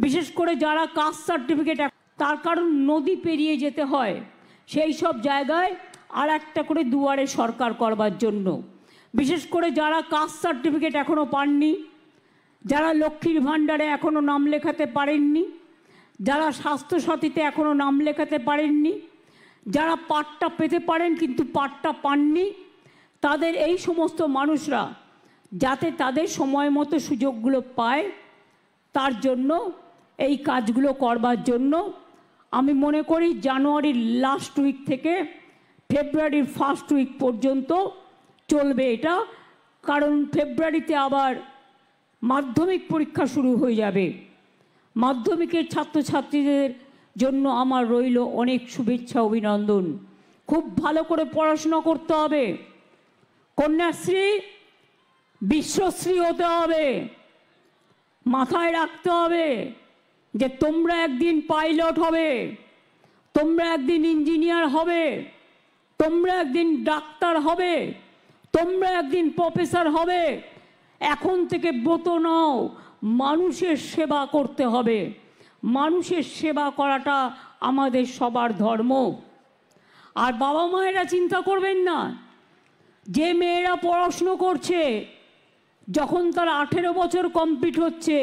বিশেষ করে যারা কাস্ট সার্টিফিকেট, তার কারণ নদী পেরিয়ে যেতে হয়, সেই সব জায়গায় আর একটা করে দুয়ারে সরকার করবার জন্য। বিশেষ করে যারা কাস্ট সার্টিফিকেট এখনও পাননি, যারা লক্ষ্মীর ভাণ্ডারে এখনও নাম লেখাতে পারেননি, যারা স্বাস্থ্যসাথীতে এখনও নাম লেখাতে পারেননি, যারা পাট্টা পেতে পারেন কিন্তু পাট্টা পাননি, তাদের এই সমস্ত মানুষরা যাতে তাদের সময় মতো সুযোগগুলো পায়, তার জন্য এই কাজগুলো করবার জন্য আমি মনে করি জানুয়ারির লাস্ট উইক থেকে ফেব্রুয়ারির ফার্স্ট উইক পর্যন্ত চলবে এটা। কারণ ফেব্রুয়ারিতে আবার মাধ্যমিক পরীক্ষা শুরু হয়ে যাবে। মাধ্যমিকের ছাত্রছাত্রীদের জন্য আমার রইল অনেক শুভেচ্ছা, অভিনন্দন। খুব ভালো করে পড়াশোনা করতে হবে, কন্যাশ্রী বিশ্বশ্রী হতে হবে। মাথায় রাখতে হবে যে তোমরা একদিন পাইলট হবে, তোমরা একদিন ইঞ্জিনিয়ার হবে, তোমরা একদিন ডাক্তার হবে, তোমরা একদিন প্রফেসর হবে। এখন থেকে ব্রত নাও, মানুষের সেবা করতে হবে। মানুষের সেবা করাটা আমাদের সবার ধর্ম। আর বাবা মায়েরা চিন্তা করবেন না, যে মেয়েরা পড়াশুনো করছে, যখন তার 18 বছর কমপ্লিট হচ্ছে,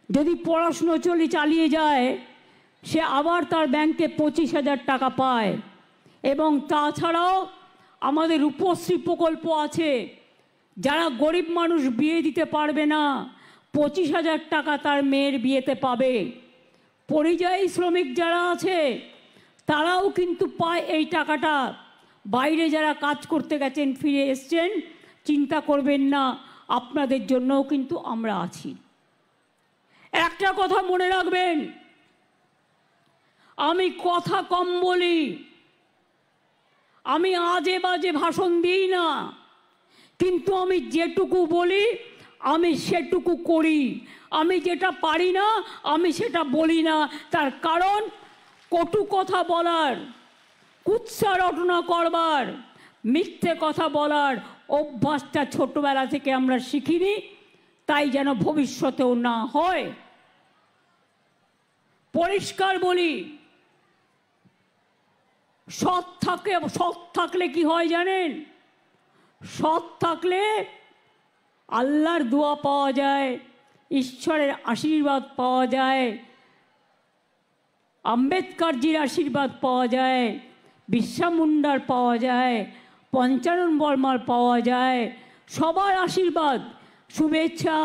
যদি পড়াশুনো চালিয়ে যায়, সে আবার তার ব্যাংকে 25,000 টাকা পায়। এবং তাছাড়াও আমাদের রূপশ্রী প্রকল্প আছে। যারা গরিব মানুষ বিয়ে দিতে পারবে না, 25,000 টাকা তার মেয়ের বিয়েতে পাবে। পরিযায়ী শ্রমিক যারা আছে তারাও কিন্তু পায় এই টাকাটা। বাইরে যারা কাজ করতে গেছেন, ফিরে এসছেন, চিন্তা করবেন না, আপনাদের জন্যও কিন্তু আমরা আছি। একটা কথা মনে রাখবেন, আমি কথা কম বলি, আমি আজে বাজে ভাষণ দিই না, কিন্তু আমি যেটুকু বলি আমি সেটুকু করি। আমি যেটা পারি না আমি সেটা বলি না। তার কারণ কটু কথা বলার, কুৎসা রটনা করবার, মিথ্যে কথা বলার অভ্যাসটা ছোটবেলা থেকে আমরা শিখিনি, তাই যেন ভবিষ্যতেও না হয়। পরিষ্কার বলি, সৎ থাকলে কি হয় জানেন? সৎ থাকলে আল্লাহর দোয়া পাওয়া যায়, ঈশ্বরের আশীর্বাদ পাওয়া যায়, আম্বেদকরজির আশীর্বাদ পাওয়া যায়, বিরসা মুন্ডার পাওয়া যায়, পঞ্চানন বর্মার পাওয়া যায়। সবার আশীর্বাদ, শুভেচ্ছা